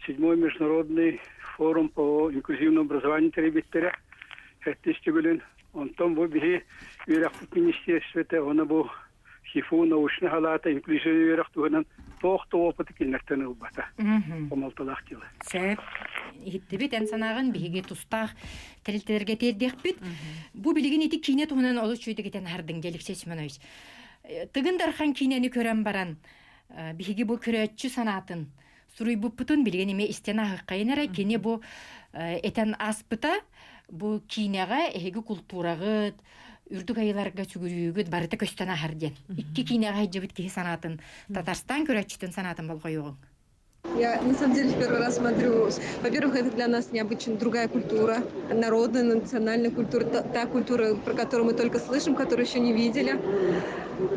7-й международный форум по инклюзивному образованию теребиттере. Хэттистигүлэн онтон бу бихи веракпыт министерствете оны бу хифу научный халата инклюзивный верактугынан тоқты опыты келнектен ылбата. Комалталақ делы. Сәп, хиттебет ән санағын бейге тұстақ тәрілтелерге тердек бит. Бұ білеген еті кейне туғынан олы чүйді кетен ардың келік сесімен өз. Тығындархан кейнені көрен баран, бейге бұл көрәтші санатын, сұруй бұппытын білген еме істена қайынара, кене бұл әтен аспыта, бұл кейнеға әйгі культурағыд, үрдік айыларға сүгірүйгіт барыты көстен ахарден. Икки кейнеға хайджабыт кейі санатын, Татарстан көрәтшітін санатын бол қойуғын. Я, на самом деле, в первый раз смотрю. Во-первых, это для нас необычно другая культура, народная, национальная культура, та культура, про которую мы только слышим, которую еще не видели.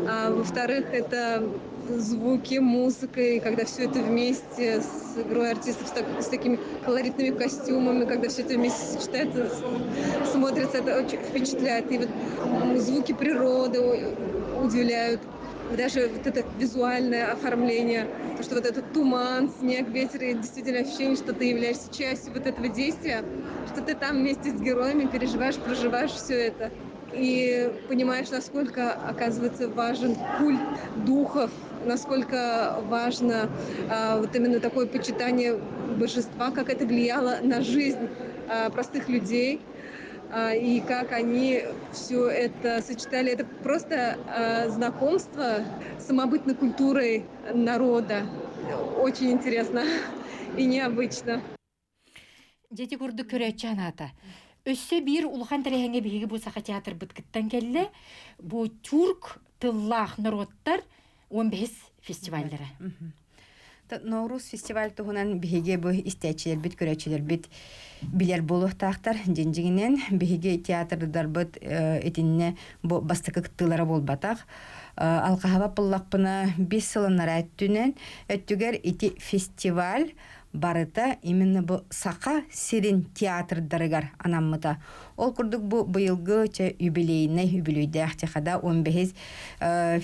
А во-вторых, это звуки, музыка, и когда все это вместе с игрой артистов, с такими колоритными костюмами, когда все это вместе сочетается, смотрится, это очень впечатляет. И вот звуки природы удивляют. Даже вот это визуальное оформление, то, что вот этот туман, снег, ветер, и действительно ощущение, что ты являешься частью вот этого действия, что ты там вместе с героями переживаешь, проживаешь все это. И понимаешь, насколько, оказывается, важен культ духов, насколько важно вот именно такое почитание божества, как это влияло на жизнь простых людей. И как они все это сочетали. Это просто знакомство с самобытной культурой народа. Очень интересно и необычно. Дети курды көрәтші аната. Өссі бір улхан тәрәхенге бейгі бұл сақа театр бұткіттен келі, бұл түрк тыллақ народтар 15 фестивальдары. Наурыз фестиваль туһунан биһиге бу истәчилер бит көрәчилер бит билер болуктактар женжигинен биһиге театрдар бит этинне бу бастыкы кыттылары болбатак алкаһаба пыллакпына 5 сылыннар әттүнен өттүгер ити фестиваль барыта именно бу сака сирин театрдарыгар анаммыта. Ол курдук бу быйылгы юбилейде ахтихада 15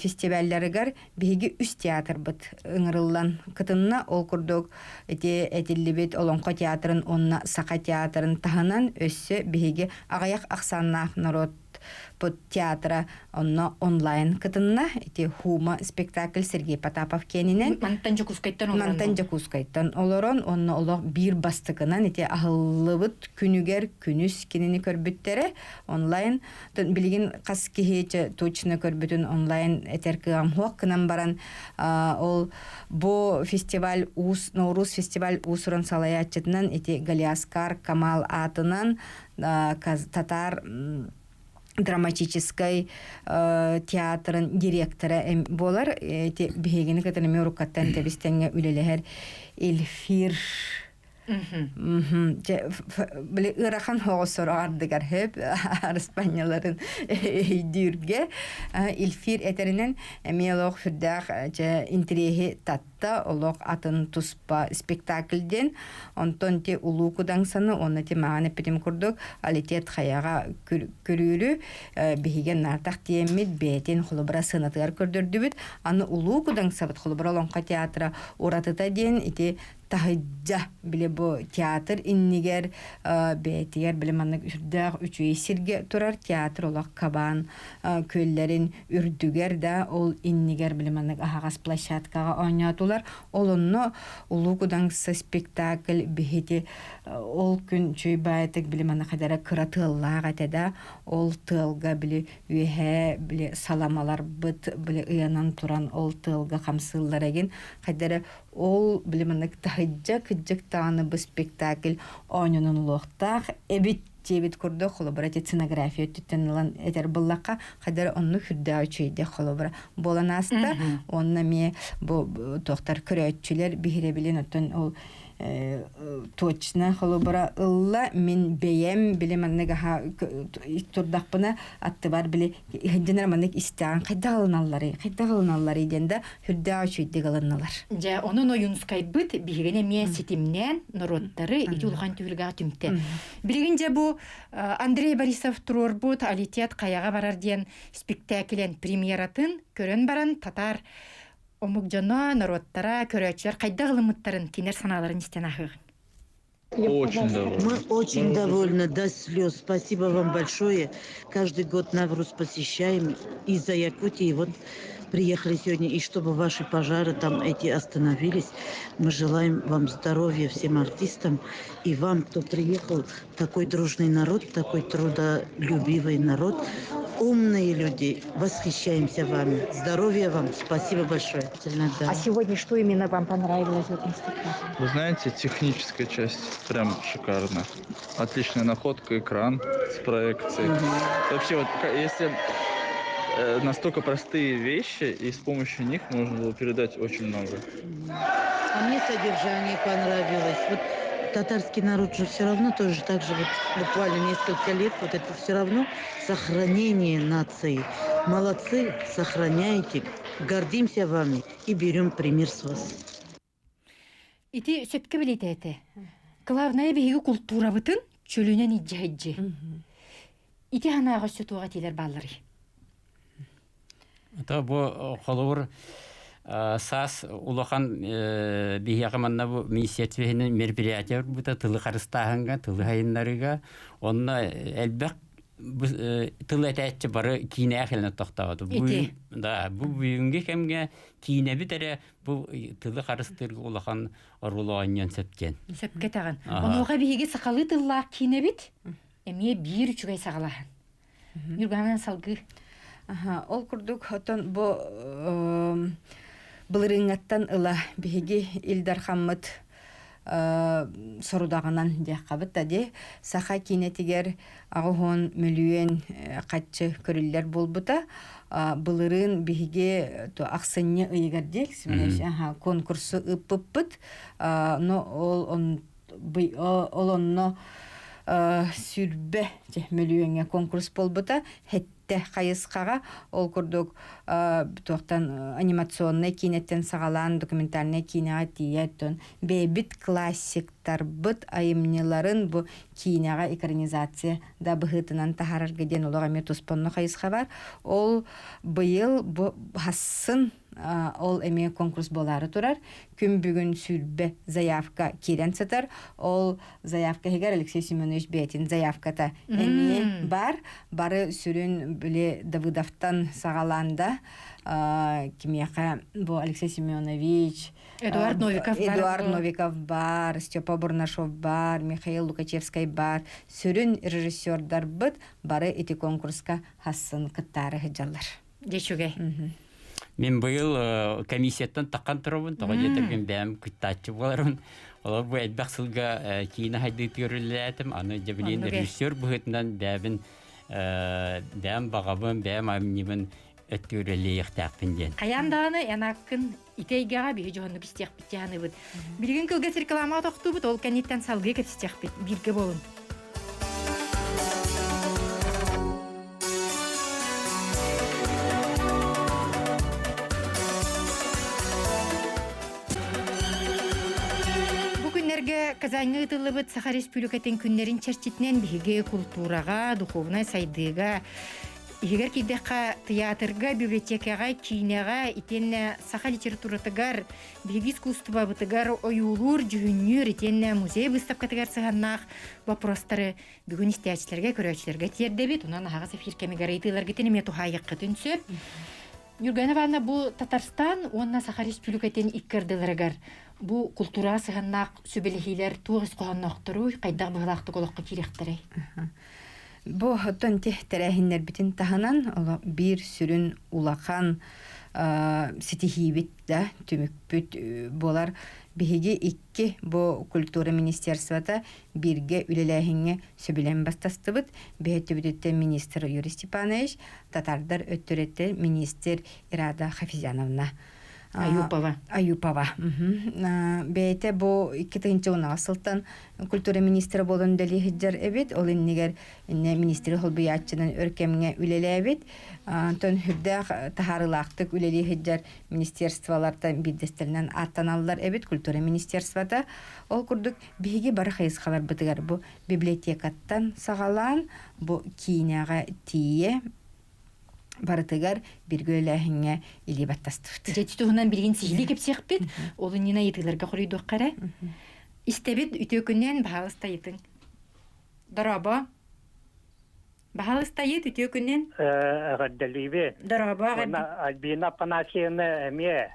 фестивальларыгар биһиги 3 театр бит ыңырыллан кытынна ол курдук этиллибит олонко театрын онна сака театрын таханан өссө биһиги агаяк аксаннаах народ под театра онно онлайн кытынна эти хума спектакль Сергей Потапов кенинен Мантанжа Кускайттан олорон онно олох бир бастыкынан эти ахыллыбыт күнүгер күнүс кенини көрбүттере онлайн билигин кас кихече точно көрбүтүн онлайн этеркыгам хуаккынан баран ол бо фестиваль Наурыз фестиваль усуран салаячытынан эти Галиаскар Камал атынан татар драматической театрын директоры болар эти бегени катаны мөрүкаттан тебистенге үлелер Эльфир Били ырахан хоосор ардыгар хеп испанияларын дюрге Эльфир этеринен мелох фүрдах интрихи татта олох атын туспа спектакльден онтон те улукудан саны оны те мағаны петим курдук алитет хаяга көрүрү биһиген нартак тиеммит бетин холобра сынатыгар көрдөрдүбүт аны улукудан сабыт холобра лонка театра уратыта ден ити тахыджа биле бу театр иннигер бетигер биле маннык үрдәк үчүй сирге турар театр олак кабан көлләрин үрдүгер да ол иннигер биле маннык ахагас площадкага ойнатулар олонно улукудан спектакль бихити ол күн чүй байтык биле маннык кадара кыратыллага теда ол тылга биле үһә биле саламалар бит биле ыянан туран ол тылга камсылларыгын кадара ол биле маннык Хыджак тааны бу спектакль ойнунун лохтах эбит тебит курда холобрати сценография түттенлан этер буллакка кадар онну хүрдө чөйдө холобра боланаста онна ме бу токтар көрөтчүлөр бихире билен өтөн ол точно холобара ылла мен беем биле маннага турдакпына атты бар биле хенденер маннык истаган кайдагалыналлары денде хүрдө чүйдө галыналар. Жа онун оюнскай быт бигене мен сетимнен народтары ити улган түлгә түмте. Билгенде бу Андрей Борисов турорбут алитет каяга барар ден спектаклен премьератын көрөн баран татар омукжана народтара көрөчөр кайдагалымыттарын тинер саналарын истен ахыг. Очень довольны. Мы очень довольны до слез. Спасибо вам большое. Каждый год Навруз посещаем из-за Якутии. Вот приехали сегодня, и чтобы ваши пожары там эти остановились. Мы желаем вам здоровья всем артистам и вам, кто приехал. Такой дружный народ, такой трудолюбивый народ. Умные люди. Восхищаемся вами. Здоровья вам. Спасибо большое. А сегодня что именно вам понравилось в этом спектакле? Вы знаете, техническая часть прям шикарно. Отличная находка, экран с проекцией. Вообще, вот если настолько простые вещи, и с помощью них можно было передать очень много. А мне содержание понравилось. Вот татарский народ же все равно тоже так же вот буквально несколько лет, вот это все равно сохранение нации. Молодцы, сохраняете. Гордимся вами и берем пример с вас. Ити сөпке билетети. Главная биги культура бытын чөлүнөн иджайджи. Ити ханага сөтуга тилер баллары. Та бу холор сас улахан бияқаманна бу министерственин мероприятия бута тылы карыстаганга тылы хайыннарыга онна элбек тылы этечи бары кине ахелне токтабады. Бу бүгүнгү кемге кине битере бу тылы карыстыргы улахан орулооньон сепкен. Сепке таган. Онуга биги сакалы тыллаак кине бит. Эмие бир үчүгай сагалахан. Юрганан салгы. Ол курдук хотон бу былырыңаттан ыла биги Илдар Хаммат сорудагынан жакабыт тади саха кинетигер агон мөлүен катчы көрүллер болбута былырын биги то аксынны ыйгардек симеш конкурсу ыппыт но ол онно сүрбе мөлүенге конкурс болбута хетте кайыскага ол курдук токтан анимационный кинеттен сагалан документальный кинега тиеттен бебит классиктар быт айымныларын бу кинега экранизация да быхытынан тахарарга ден олога метуспонно кайыска бар ол быйыл бу хассын ол эме конкурс болары турар. Күн бүгүн сүрбе заявка кирен сатар. Ол заявка хегер Алексей Семенович Бетин заявката эме бар. Бары сүрүн биле Давыдовтан сагаланда кимияка бу Алексей Семенович, Эдуард Новиков бар, Степа Бурнашов бар, Михаил Лукачевский бар. Сүрүн режиссердар быт бары эти конкурска хассын кыттары хыжалар. Дечуге. Мен быйыл комиссияттан таққан тұрабын, тоға жетерген бәм күттатчы боларын. Олар бұл әлбәқсілға кейіні хайды көрілетім, аны жабілен режиссер бұғытынан бәм бағабын, бәм амнибін өттөрелі еқтәқпін ден. Қаяндағыны янаққын итейгеға бігі жоғынды бістеқ біттеғаны бұд. Білген кілгес реклама тоқты бұд, ол кәнеттен салғы кәпістеқ біт, білге болын. Казаньны тылыбыт Саха Республикатын күннерин чарчитнен биге культурага, духовной сайдыга, игер кидеха театрга, библиотекага, кинега, итенне Саха литературатыгар, биге искусства бытыгар оюлур, жүгүннүр, итенне музей выставкатыгар сыганнах вопростары бүгүн истячилерге, көрөчүлерге тиердебит, унан ага сафир кемегар ыйтыларга тенеме тухайыкка түнсөп. Юрганова бу Татарстан, онна Саха Республикатын иккердыларыгар. Бу культура сыганнак сүбелихилер тугыз коганнактыру кайдак быгылакты колокко киректери. Бу оттон техтерехиннер битин таханан ола бир сүрүн улахан ситихибит да түмүкпүт болар биһиги икки бу культура министерствота бирге үлелехинге сөбүлен бастастыбыт бехеттүбүтте министр Юрий Степанович татардар өттөрөттө министр Ирада Хафизяновна Аюпова. Бейте бу 2-нчы асылтан культура министрі болын дәли хиджар эбит, ол иннигер инне министрі холбуяччынан өркемге үлелебит. Тон хүрдәк тахарылақтык үлели хиджар министерстволардан биддестерінен аттаналар эбит культура министерствода. Ол күрдік биги бары хайысқалар бытыгар бу библиотекаттан сағалан, бу кейняға тие барытыгар биргөләһиңе или баттастыфт. Жетүтүнөн билген сихли кепсек бит, ол нина етилерге курыйдык кара. Истебит үтөкүннен баалыста етин. Дараба. Баалыста ет үтөкүннен. Гаддалибе. Дараба. Альбина панасиене эме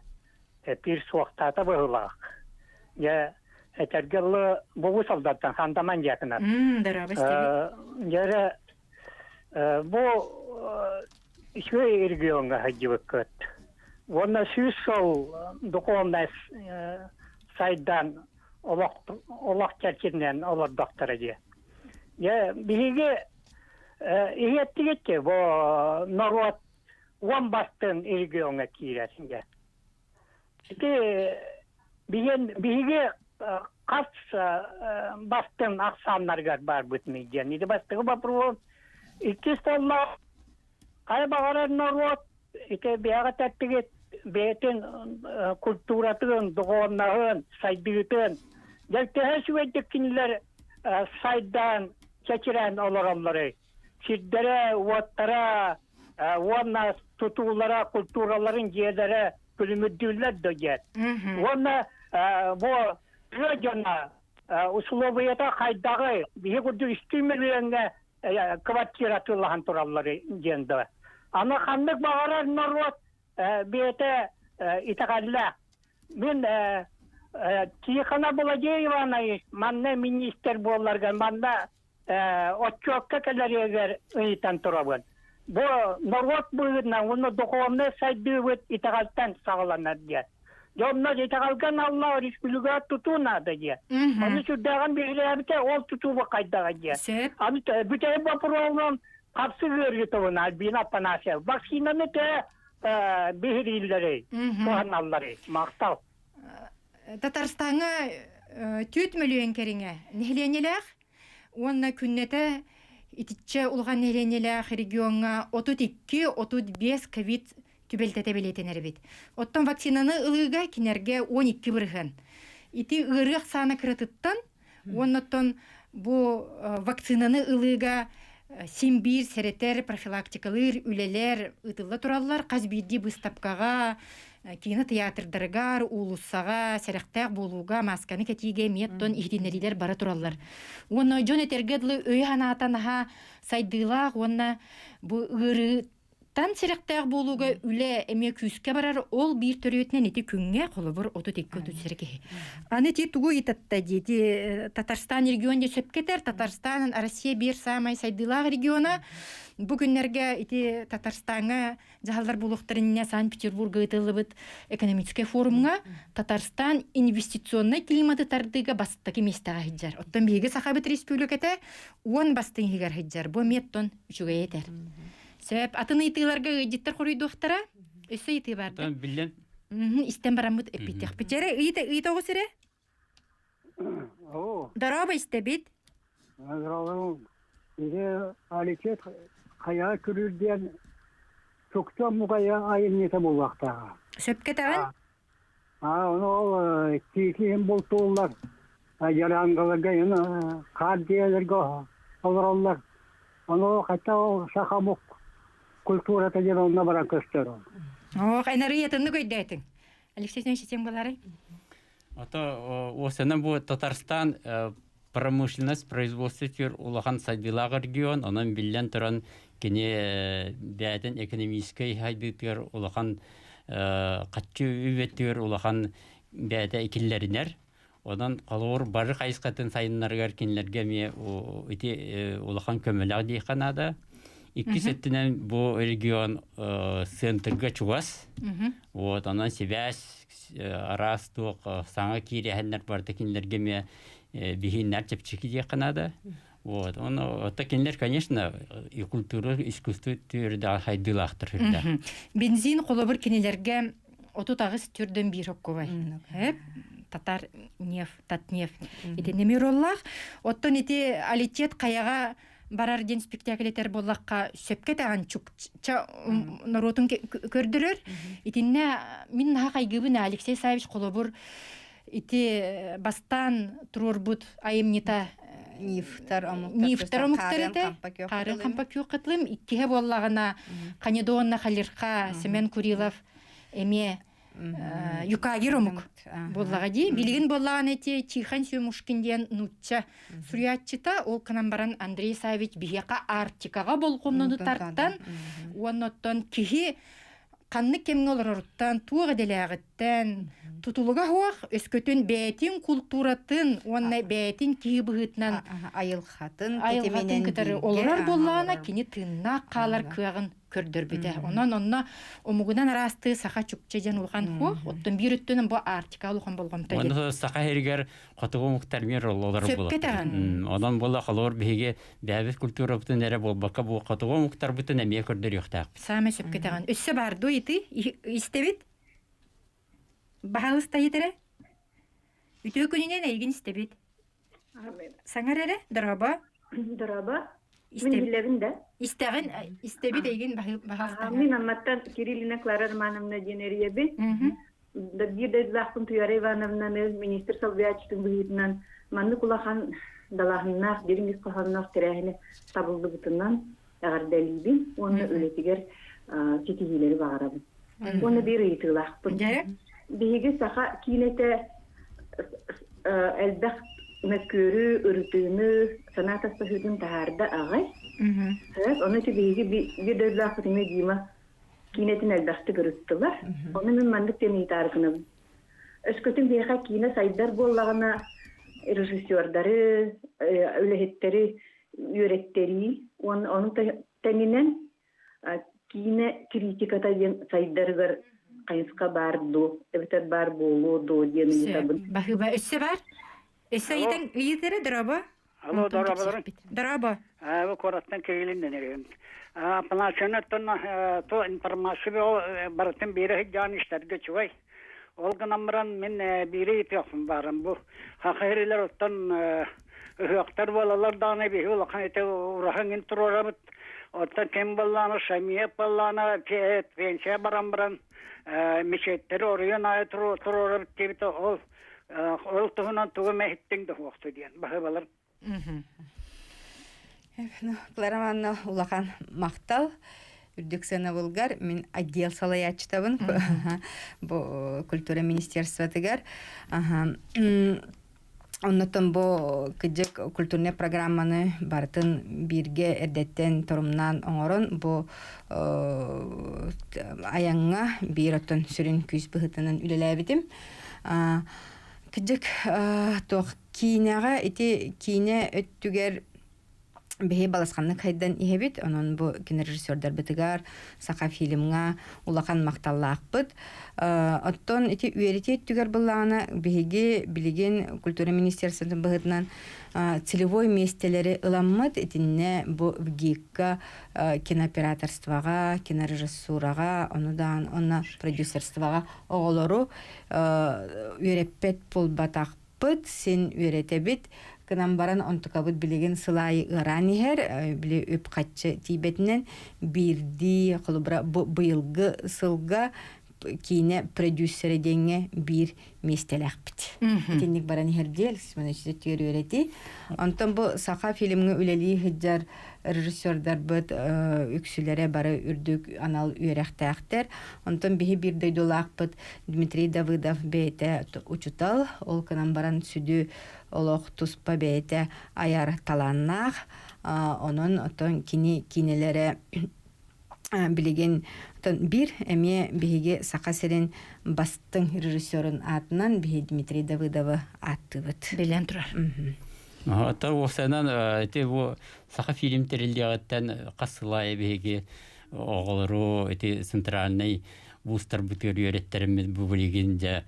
пир суактата булак. Я этергел бу солдаттан хандаман якына. Дараба истебит. Яра бу Ишвей регионга хадживакат. Вона сюсол документ сайдан олақ чарчинен олар доктораге. Я биге иеттигетке бо народ вон бастын регионга киресинге. Ите биге кас бастын аксаннарга бар бүтмейген. Иде бастыгы бапру икистолла Кай багарар народ ите биага таттыгет бетин культуратын догоннагын сайдыгытын дәлтәһә сүвәддеккинләр сайдан чачыран олорамлары сиддәре ваттара ванна тутулара культураларын җедәре күлмүдүлләр дөгәт ванна бу региона условията хайдагы бие күрдү истимелгәнгә квартиратылахан тураллары женді. Аны хандық бағарар народ бейте итагалла. Мен Тихона Буладееваны манна министр боларған, манна отчокка кәлерегер ыйтан турабын. Бұл народ бұйырна, оны дұқуымны сайдывыд итагалтан сағыланар дед. Жонна итагалган Алла республика тутуна да дед. Оны сүрдәған бейгілерді ол тутуы қайдаға дед. Аны бүтәй бапыролын қапсы көргітуын Альбина Панасия. Вакцинаны те бейгілері, туғаналары, мақтал. Татарстанға 4 миллион керіңе нехленелер, онна күннеті итиче улған нехленелер регионға 32-35 ковид түбелтете белетенер бит. Оттан вакцинаны ылыга кинерге 12 бұрған. Ити ырық саны кірітіттан, оннаттан бу вакцинаны ылыга симбир, серетер, профилактикалыр, үлелер, ытылы тураллар, қазбейді бұстапқаға, кинотеатрдаргар, улуссаға, сәріқтәк болуға, масканы кәтиге меттон ихдинерилер бары тураллар. Оны жон этергедлі өй ханатанаға сайдылақ, оны бұ ыры Тан сәріқтәк болуға үлі әме күске барар, ол бір түріетінен еті күнге қолы бір оты текке өтіп сәрге. Аны те туғы етатта дейді Татарстан регионде сөпкетер, Татарстан, Россия бір самай сайдылақ региона. Бүгінлерге еті Татарстанға жағалдар болуқтарынне Санкт-Петербурга етілі бұд экономический форумға Татарстан инвестиционный климаты тардыға бастығы местаға хиджар. Оттан бейгі сақабыт республиката 10 бастың хигар хиджар. Бұл меттон үшіға етер. Сөп, атыны итыларға жеттер қорыйды оқтара? Өсі иты барды? Білен. Истен барамыд әппетек. Бітері, иты оғы сірі? Дараба істе бет? Дараба, иде аликет қая күрілден көктен мұғая айын неті болуақтаға. Сөпке тағын? Ол кейкейін бұл туылар. Жараңғыларға, қардияларға олар. Оны қайта шақамық. Культура тәжірі баран көстері. Қайнары етінді көйді әйтің. Алексей Сенші сен болары? Осыны бұл Татарстан промышленность, производство тер улахан сайдылағы регион, онын білден тұран кене бәдін экономическай хайдытыр улахан қатчы үветтер улахан бәді екілерінер. Одан қалуыр бары қайысқатын сайынларғар кенлерге ме улахан көміліғ дейқанада. Iki сеттінен бұл регион центрға чуғас. Онан себәс, арас тоқ, саңа кейрі әнлер барды кенлерге ме бейінлер чепчекі дейқанада. Ота кенлер, конечно, и культура, искусство түрді хайдылақтыр. Бензин қолы бір кенелерге оту тагыс түрдөн бир оккобай. Хеп татар татнеф. Итенемир оллах. Оттон ити алитет каяга барар ден спектаклетер боллакка сөпкө таган чукча наротун көрдүрөр. Итинне мин хакайгыбын Алексей Савич Колобур ити бастан турурбут айымнита Нифтар омуктарыте карын кампакю кытлым иккиhe боллагына Канедонна Халирка Семен Курилов эме юкагир омук боллага ди билигин боллаган эти Тихон Сюмушкинден нутча сурьятчыта ол канан баран Андрей Савич бияка артикага болгонуну тарттан уанноттон кихи канны кемге олоруттан туга делягыттан тутулуга хуак өскөтүн бәтин культуратын уанна бәтин кибыгытнан айылхатын кетеменен олар боллана кини тынна калар кыагын көрдөрбүтэ онон омугунан арасты саха чукчежен улган хуак оттон бирүттүнүн бу артикал улган болгонтой оны саха хергер котугу муктармер олар болот онон бола халор биге бәбит культура бутун эре болбакка бу котугу муктар бутун эме көрдөр юктак саме сөпкетаган өссө барду ити истебит бахалыста етере үтө күнүнен эйгин истебит саңарере драба Истебит. Истебит эйгин бахалыста Мен амматтан Кириллина Клара Романовна Денерьеби. Да бирде Захпун Туяра Ивановна министр Салвячтын быйытынан манны кулахан далахыннах бириңиз каханнах терехине табылды бутунан агардалибин оны өлетигер чекилери багарабын. Оны бир ыйтылахпын. Биги саха кинете элбах мәскөрү өрүтүнү санатаста хүдүн таарда агай. Оны биги бир дөзлахпын дима кинетин элбахты көрүттүлөр. Оны мен мандык тени таркынам. Өскөтүн бияка кине сайдар боллагына режиссёрдары, өлехеттери, үйреттери, onun тенинен кине критиката сайдаргар кайыска барду, эбитер бар болду диyen табын. Бахыба өссө бар? Өссө итен ыйытере драба? Алло, драба. Драба. Бу кораттан кегилинден эрем. Планшеттен то информация баратын бери жаныштарга чугай. Олганамран мен бири төхм барам бу. Хакырлар оттан höktär balalar dağına bir yol kanete urahın turorabıt otta kembalana şamiyet ballana pençe barambaran meşetleri oraya nayet turorabıt gibi ol tuğunan tuğu mehittin de vakti diyen bahabalar. Клараманна улахан мактал үрдүксена булгар мен отдел салаячтабын бу культура министерства тигер оннотон бу кыжык культурный программаны бартын бирге эрдеттен турумнан оңорон бу аяңга бир оттон сүрүн күз быхытынын үлелебитим кыжык тох кинага ити кине өттүгер беһи баласқанны кайдан иһебит онон бу кинорежиссердер битигар сака фильмга улахан макталлаакпыт оттон ити үерити түгер буллаана беһиги билигин культура министерствотун быһытынан целевой местелери ыламмыт итинне бу гикка кинооператорствага кинорежиссурага онудан онна продюсерствага оголору үереппет пулбатакпыт сен үеретебит кынан баран онтукабыт билеген сылай ыранихер биле өп катчы тибетинен бирди кылыбра быйылгы сылга кине продюсер денге бир местелакпыт. Тинник баран хердел мен чөтөр өрети. Онтон бу сака фильмге үлели хиджар режиссердар бит үксүләре бары үрдүк анал үрәхтәхтер. Онтон биһи бир дөйдулакпыт Дмитрий Давыдов бете учутал ол канан баран сүдү олох туспа бете аяр таланнах онон отон кинелере билеген бир эме биһиге сака серен бастың режиссерын атынан биһи Дмитрий Давыдова аттыбыт. Белен турар. Ата осанан эти бу сака фильм терилдигәттән касылай биһиге оголору эти центральный бустер бутер йөрәттерме бу билегендә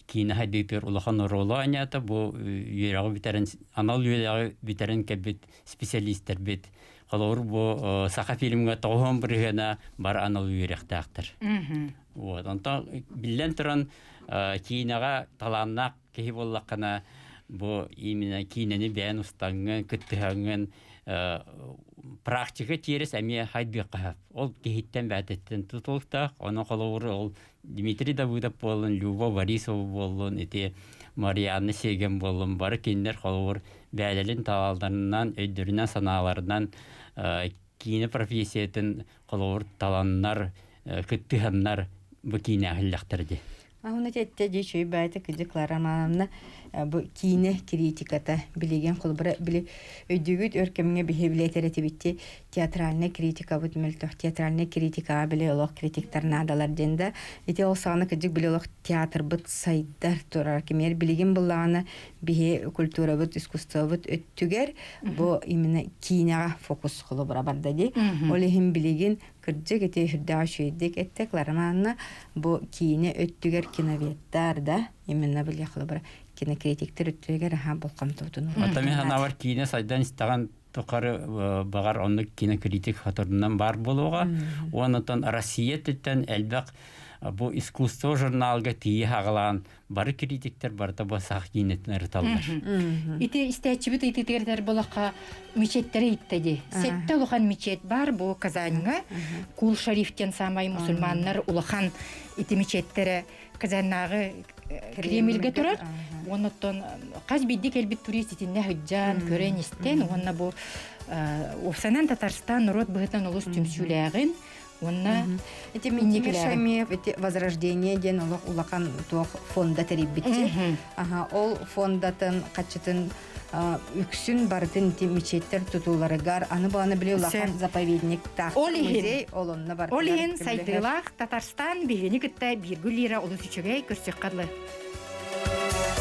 кине хадитер улахан роланята бу йөрәгә битерен анал йөрәгә битерен кебит специалисттер бит. Халор бу сака фильмга тоһом биргәнә бар анал йөрәктәктер. Вот, онтон билен туран кинага таланнак кеһи боллаккана бу именно кинени бән устаңган кыттыган практика терес әме хайдыка. Ол кеһиттен бәтеттен тутулукта, оны коловуру ол Дмитрий Давыдов болын, Люба Борисова болын, эти Марианна Сеген болын, бары киндер коловур бәлелин талалдарынан, өйдөрүнөн санааларынан кийини профессиятын коловур таланнар, кыттыганнар бу кийини ахиллактырды. Аны тетте дечүй байты кыжы Клара Мановна бу кийини критиката билеген колбура били өйдүгүт өркөмүнгө бихеблетере тибитти театральный критика бут мөлтөх театральный критика биле олох критиктар надалар денде ите ол саны кыжык биле олох театр бут сайдар турар кемер билеген булланы бихе культура бут искусство бут өттүгер бу именно кийинага фокус колбура бардади олехин билеген кырдык эте хүрдашүйдик этте Клара Мановна бу кийини өттүгер киноветтар да именно биле колбура кинокритиктер өттүгер болкамтуудун. Атами ханавар кийине сайдан истаган токары багар онны кинокритик хатырынан бар болуга, онотон Россия теттен элбак бу искусство журналга тие хагалан бары критиктер барда басак кийинетнер талдар. Ити истечибит ититер болакка мечеттери иттеди. Сетте улахан мечет бар бу Казанга. Кул Шарифтен самай мусульманнар улахан ити мечеттере Казаннагы Кремльге турар. Онотон каз биддик элбит туриститинне хөҗҗан көрен истен, онна бу Овсанан Татарстан народ быһытан улус түмсүләгин. Онна эти минникелер эти возрождение ден улахан тох фонда терибитти. Ага, ол фондатын качытын үксүн бардын мечеттер тутуларыгар аны баны биле улахан заповедник так музей олонна бар. Олин сайтылах Татарстан бигени кытта 1 лира улус үчөгөй көрсөк кадлы.